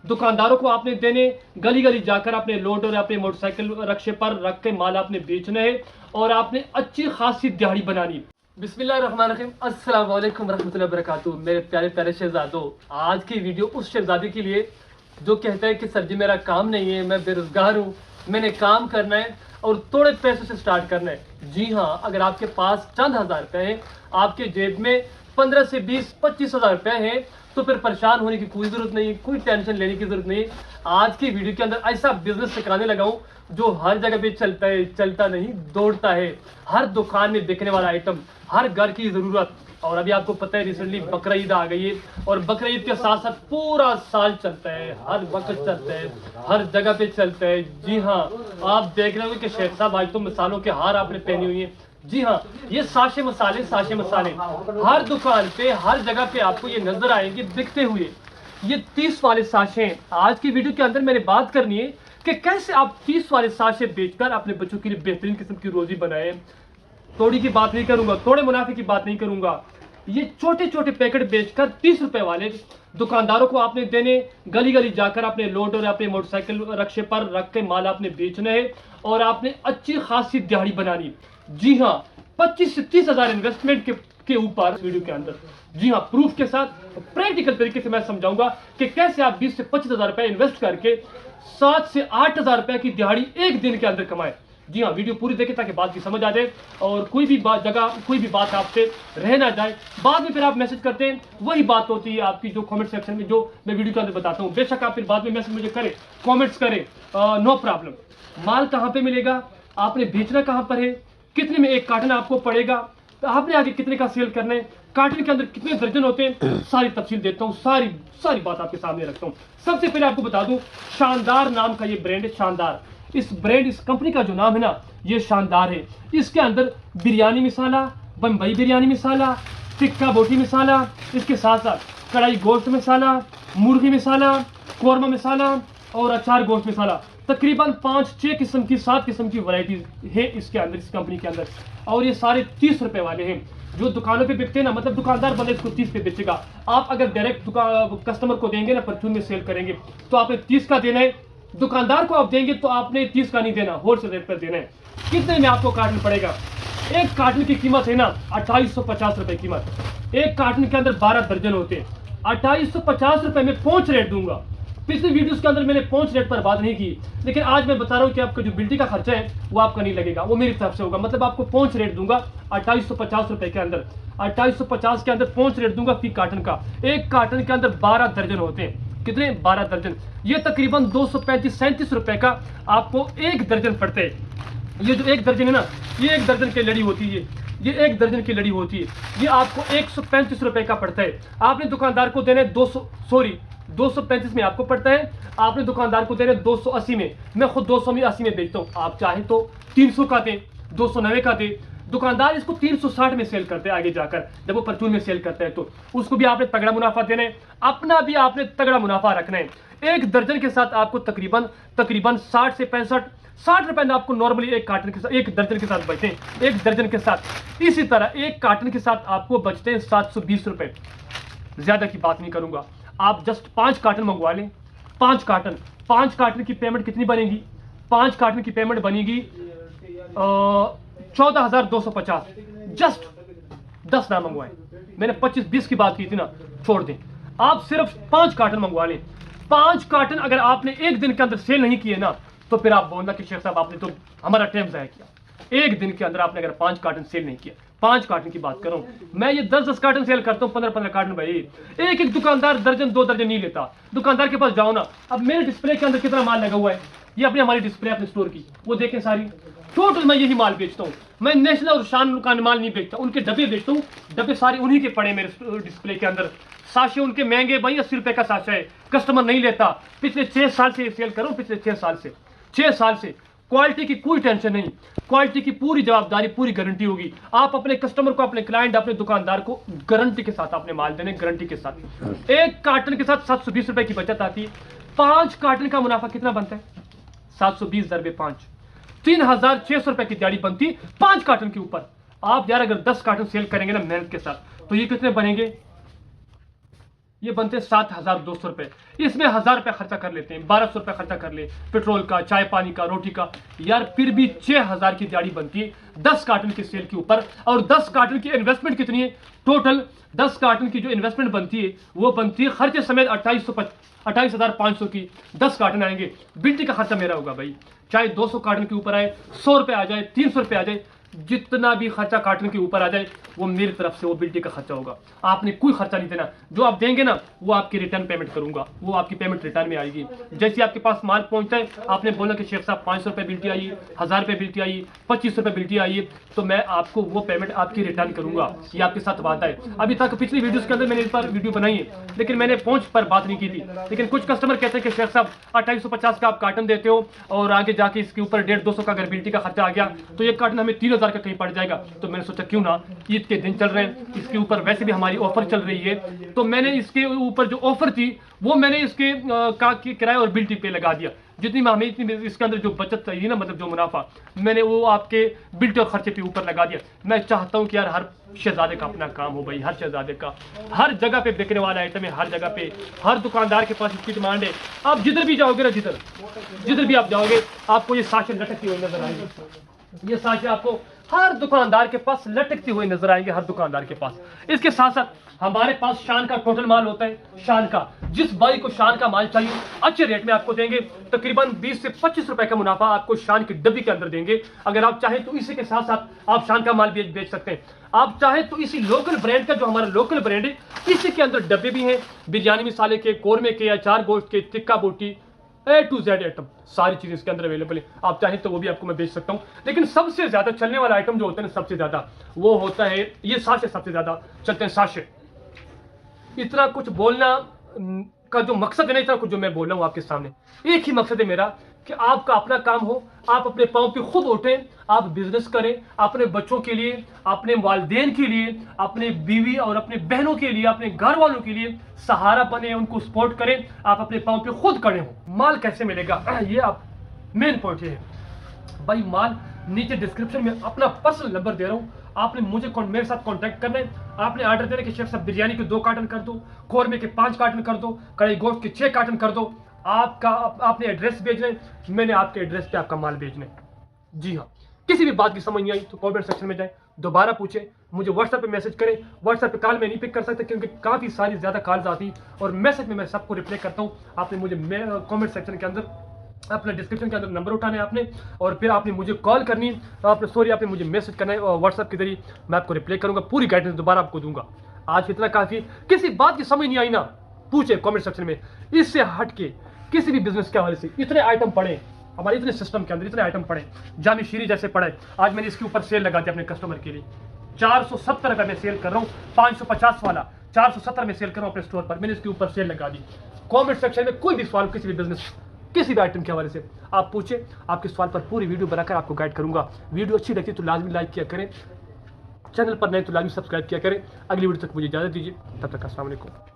दुकानदारों को आपने देने, गली गली जाकर अपने लोड और अपने मोटरसाइकिल रक्शे पर रख के माल आपने बेचना है और आपने अच्छी खासी दिहाड़ी बनानी। बिस्मिल्लाहिर्रहमानिर्रहीम, अस्सलाम वालेकुम रहमतुल्लाहि वबरकातुहू। मेरे प्यारे प्यारे शहजादों, आज की वीडियो उस शहजादी के लिए जो कहता है कि सर जी मेरा काम नहीं है, मैं बेरोजगार हूँ, मैंने काम करना है और थोड़े पैसों से स्टार्ट करना है। जी हाँ, अगर आपके पास चंद हज़ार रुपये हैं, आपके जेब में 15 से 20-25 हज़ार रुपये हैं, तो फिर परेशान होने की कोई ज़रूरत नहीं, कोई टेंशन लेने की ज़रूरत नहीं। आज की वीडियो के अंदर ऐसा बिजनेस सिखाने लगा हूँ जो हर जगह पे चलता है, चलता नहीं दौड़ता है, हर दुकान में बिकने वाला आइटम, हर घर की ज़रूरत। और अभी आपको पता है रिसेंटली बकरा ईद आ गई है और बकरा ईद के साथ साथ पूरा साल चलता है, हर वक्त चलता है, हर जगह पे चलता है। जी हाँ, आप देख रहे हो कि शेख साहब आज तो मिसालों के हार आपने पहनी हुई है। जी हाँ, ये साशे मसाले हर दुकान पे, हर जगह पे आपको ये नजर आएंगे बिकते हुए। ये 30 वाले साशे हैं। आज की वीडियो के अंदर मैंने बात करनी है कि कैसे आप 30 वाले साशे बेचकर अपने बच्चों के लिए बेहतरीन किस्म की रोजी बनाए। थोड़ी की बात नहीं करूंगा, थोड़े मुनाफे की बात नहीं करूंगा। ये छोटे छोटे पैकेट बेचकर 30 रुपए वाले दुकानदारों को आपने देने, गली गली जाकर अपने लोड और अपने मोटरसाइकिल रक्शे पर रख के माल आपने बेचना है और आपने अच्छी खासी दिहाड़ी बनानी। जी हाँ, 25 से 30 हज़ार इन्वेस्टमेंट के ऊपर वीडियो के अंदर, जी हाँ, प्रूफ के साथ प्रैक्टिकल तरीके से मैं समझाऊंगा कि कैसे आप 20 से 25 हज़ार रुपए इन्वेस्ट करके 7 से 8 हज़ार रुपए की दिहाड़ी एक दिन के अंदर कमाए। जी हाँ, वीडियो पूरी देखें ताकि बात की समझ आ जाए और कोई भी बात आपसे रह ना जाए। बाद में फिर आप मैसेज करते हैं, वही बात होती है आपकी जो कमेंट सेक्शन में, जो मैं वीडियो के अंदर बताता हूँ। बेशक आप फिर बाद में मैसेज मुझे करें, कमेंट्स करें, नो प्रॉब्लम। माल कहाँ पे मिलेगा, आपने बेचना कहाँ पर है, कितने में एक कार्टन आपको पड़ेगा, तो आपने आगे कितने का सेल करना है, कार्टन के अंदर कितने दर्जन होते हैं, सारी तफसील देता हूँ, सारी बात आपके सामने रखता हूँ। सबसे पहले आपको बता दूं, शानदार नाम का ये ब्रांड है, शानदार। इस ब्रांड, इस कंपनी का जो नाम है ना, ये शानदार है। इसके अंदर बिरयानी मसाला, बम्बई बिरयानी मसाला, टिक्का बोटी मसाला, इसके साथ साथ कढ़ाई गोश्त मसाला, मुर्गी मसाला, कौरमा मसाला और अचार गोश्त मसाला, तकरीबन 5-6 किस्म की, 7 किस्म की वैरायटी है इसके अंदर, इस कंपनी के अंदर। और ये सारे 30 रुपए वाले हैं। जो दुकानों पे बिकते हैं ना, मतलब दुकानदार बंदे इसको 30 पे बेचेगा। आप अगर डायरेक्ट कस्टमर को देंगे ना, परचून में सेल करेंगे, तो आपने 30 का देना है। दुकानदार को आप देंगे तो आपने 30 का नहीं देना, होलसेल रेट पर देना है। कितने में आपको कार्टन पड़ेगा? एक कार्टन की कीमत है ना 2850 रुपए कीमत। एक कार्टन के अंदर 12 दर्जन होते हैं। 2850 रुपए में पहुंच रेट दूंगा। पिछली वीडियोस के अंदर मैंने पहुंच रेट पर बात नहीं की, लेकिन आज मैं बता रहा हूं कि आपका जो बिल्टी का खर्चा है वो आपका नहीं लगेगा, वो मेरी तरफ से होगा। मतलब आपको पहुंच रेट दूंगा 2850 रुपए के अंदर, 2850 के अंदर पहुंच रेट दूंगा फी कार्टन का। एक कार्टन के अंदर 12 दर्जन होते हैं। कितने? 12 दर्जन। ये तकरीबन 235-37 रुपए का आपको एक दर्जन पड़ते हैं। ये जो एक दर्जन है ना, ये एक दर्जन की लड़ी होती है, ये एक दर्जन की लड़ी होती है। ये आपको 135 रुपए का पड़ता है। आपने दुकानदार को देने 235 में आपको पड़ता है, आपने दुकानदार को देने 280 में। मैं खुद 280 में बेचता हूँ, आप चाहे तो 300 का दें, 290 का दें। दुकानदार इसको 360 में सेल करते हैं आगे जाकर, जब वो परचून में सेल करता है तो उसको भी आपने तगड़ा मुनाफा देना है, अपना भी आपने तगड़ा मुनाफा रखना है। एक दर्जन के साथ आपको तकरीबन 60 से 65-60 रुपए में आपको नॉर्मली एक कार्टन के साथ, एक दर्जन के साथ बचते हैं। एक दर्जन के साथ इसी तरह एक कार्टन के साथ आपको बचते हैं 720 रुपए। ज्यादा की बात नहीं करूंगा, आप जस्ट 5 कार्टन मंगवा लें। 5 कार्टन की पेमेंट कितनी बनेगी? 5 कार्टन की पेमेंट बनेगी 14,250। जस्ट 10 ना मंगवाएं, मैंने 25-20 की बात की थी ना, छोड़ दें। आप सिर्फ 5 कार्टन मंगवा लें। 5 कार्टन अगर आपने एक दिन के अंदर सेल नहीं किए ना, तो फिर आप बोलना कि शेख साहब आपने तो हमारा टाइम ज़ाया किया। एक दिन के अंदर आपने अगर 5 कार्टन सेल नहीं किया, 5 कार्टन की बात करूं मैं, ये 10-10 कार्टन सेल करता हूं, 15-15 कार्टन भाई। एक एक दुकानदार दर्जन 2 दर्जन नहीं लेता। दुकानदार के पास जाओ ना, अब मेरे डिस्प्ले के अंदर कितना माल लगा हुआ है, ये अपनी हमारी डिस्प्ले अपने स्टोर की, वो देखें सारी। टोटल मैं यही माल बेचता हूँ। मैं नेशनल और शान का माल नहीं बेचता, उनके डब्बे बेचता हूँ। डब्बे सारे उन्हीं के पड़े मेरे डिस्प्ले के अंदर। साशे उनके महंगे भाई, 80 रुपए का साशा है, कस्टमर नहीं लेता। पिछले 6 साल से सेल करो, पिछले 6 साल से क्वालिटी की कोई टेंशन नहीं, क्वालिटी की पूरी जवाबदारी, पूरी गारंटी होगी। आप अपने कस्टमर को, अपने क्लाइंट, अपने दुकानदार को गारंटी के साथ अपने माल देने, गारंटी के साथ। एक कार्टन के साथ 720 रुपए की बचत आती है। 5 कार्टन का मुनाफा कितना बनता है? 720 × 5, 3600 रुपए की दिहाड़ी बनती 5 कार्टन के ऊपर। आप यार अगर 10 कार्टन सेल करेंगे ना मेहनत के साथ, तो ये कितने बनेंगे? ये बनते हैं 7,200 रुपये। इसमें 1000 रुपये खर्चा कर लेते हैं, 1200 रुपये खर्चा कर ले पेट्रोल का, चाय पानी का, रोटी का, यार फिर भी 6000 की दिहाड़ी बनती है 10 कार्टन की सेल के ऊपर। और 10 कार्टन की इन्वेस्टमेंट कितनी है टोटल? 10 कार्टन की जो इन्वेस्टमेंट बनती है वो बनती है खर्चे समेत 28,500 की 10 कार्टन आएंगे। बिल्टी का खर्चा मेरा होगा भाई, चाहे 200 कार्टन के ऊपर आए, 100 रुपये आ जाए, 300 रुपये आ जाए, जितना भी खर्चा कार्टन के ऊपर आ जाए वो मेरी तरफ से वो बिल्टी का खर्चा होगा। आपने कोई खर्चा नहीं देना, जो आप देंगे ना वो आपकी रिटर्न पेमेंट करूंगा, वो आपकी पेमेंट रिटर्न में आएगी। जैसे आपके पास माल पहुंचता है, आपने बोला कि शेख साहब 500 रुपये बिल्टी आई, 1000 रुपये बिल्टी आई, 2500 रुपये बिल्टी आई, तो मैं आपको वो पेमेंट आपकी रिटर्न करूंगा। ये आपके साथ वादा है। अभी तक पिछली वीडियोस के अंदर मैंने इस पर वीडियो बनाई है, लेकिन मैंने पहुंच पर बात नहीं की थी। लेकिन कुछ कस्टमर कहते हैं कि शेख साहब 2850 का आप कार्टन देते हो और आगे जाके इसके ऊपर 150-200 का अगर बिल्टी का खर्चा आ गया तो ये कार्टन हमें 3000 का कहीं पड़ जाएगा। तो मैंने सोचा क्यों ना, ईद के दिन चल रहे हैं, इसके ऊपर वैसे भी हमारी ऑफर चल रही है, तो मैंने इसके ऊपर जो ऑफर थी वो मैंने इसके किराए और बिल्टी पे लगा दिया। जितनी हमें इतनी इसके अंदर जो बचत चाहिए ना, मतलब जो मुनाफा, मैंने वो आपके बिल्टी और खर्चे पे ऊपर लगा दिया। मैं चाहता हूँ कि यार हर शहजादे का अपना काम हो भाई, हर शहजादे का, हर जगह पे बिकने वाला आइटम है, हर जगह पे हर दुकानदार के पास इसकी डिमांड है। आप जिधर भी जाओगे ना, जिधर भी आप जाओगे आपको ये साशे लटकती हुई नजर आएंगे। ये साशे आपको हर दुकानदार के पास लटकते हुए नजर आएंगे, हर दुकानदार के पास। इसके साथ साथ हमारे पास शान का टोटल माल होता है। शान का, जिस भाई को शान का माल चाहिए अच्छे रेट में आपको देंगे। तकरीबन 20 से 25 रुपए का मुनाफा आपको शान की डब्बी के अंदर देंगे। अगर आप चाहें तो इसी के साथ साथ आप शान का माल भी बेच सकते हैं। आप चाहें तो इसी लोकल ब्रांड का, जो हमारा लोकल ब्रांड है, इसी के अंदर डब्बे भी हैं, बिरयानी मसाले के, कौरमे के, अचार गोश्त के, टिक्का बोटी, A to Z आइटम सारी चीजें इसके अंदर अवेलेबल है। आप चाहें तो वो भी आपको मैं बेच सकता हूँ। लेकिन सबसे ज्यादा चलने वाला आइटम जो होता है ना, सबसे ज्यादा वो होता है ये साशे। सबसे ज्यादा चलते हैं साशे। इतना कुछ बोलना का जो मकसद है ना, इतना कुछ जो मैं बोल रहा हूँ आपके सामने, एक ही मकसद है मेरा कि आपका अपना काम हो, आप अपने पाँव पे खुद उठें, आप बिजनेस करें, अपने बच्चों के लिए, अपने वालिदैन के लिए, अपने बीवी और अपने बहनों के लिए, अपने घर वालों के लिए सहारा बने, उनको सपोर्ट करें, आप अपने पाँव पे खुद खड़े हो। माल कैसे मिलेगा, ये आप मेन पॉइंट है भाई। माल नीचे डिस्क्रिप्शन में अपना पर्सनल नंबर दे रहा हूँ, आपने मुझे मेरे साथ कांटेक्ट करना है। आपने ऑर्डर देना कि शेख साहब बिरयानी के 2 कार्टन कर दो, कौरमे के 5 कार्टन कर दो, कढ़ाई गोश्त के 6 कार्टन कर दो। आपने एड्रेस भेजना है, मैंने आपके एड्रेस पे आपका माल भेजना है। जी हाँ, किसी भी बात की समझ नहीं आई तो कमेंट सेक्शन में जाएं, दोबारा पूछें, मुझे व्हाट्सएप पे मैसेज करें। व्हाट्सएप पे कॉल मैं नहीं पिक कर सकता क्योंकि काफ़ी सारी ज़्यादा कॉल्स आती, और मैसेज में मैं सबको रिप्लाई करता हूँ। आपने मुझे कमेंट सेक्शन के अंदर, अपना डिस्क्रिप्शन के अंदर नंबर उठाना है आपने, और फिर आपने मुझे कॉल करनी है, आपने मुझे मैसेज करना है व्हाट्सएप के जरिए, मैं आपको रिप्लाई करूँगा, पूरी गाइडेंस दोबारा आपको दूंगा। आज इतना काफ़ी। किसी बात की समझ नहीं आई ना, पूछे कमेंट सेक्शन में। इससे हट के किसी भी बिजनेस के हवाले से इतने आइटम पड़े हमारे, इतने सिस्टम के अंदर इतने आइटम पड़े, जामी शीरी जैसे पड़े। आज मैंने इसके ऊपर सेल लगा दिया अपने कस्टमर के लिए, 470 रुपये में सेल कर रहा हूँ, 550 वाला 470 में सेल कर रहा हूँ अपने स्टोर पर, मैंने इसके ऊपर सेल लगा दी। कमेंट सेक्शन में कोई भी सवाल किसी भी बिजनेस, किसी भी आइटम के हवाले से आप पूछे, आपके सवाल पर पूरी वीडियो बनाकर आपको गाइड करूंगा। वीडियो अच्छी लगती तो लाजमी लाइक किया करें, चैनल पर नए तो लाजमी सब्सक्राइब किया करें। अगली वीडियो तक मुझे इजाजत दीजिए, तब तक अस्सलाम वालेकुम।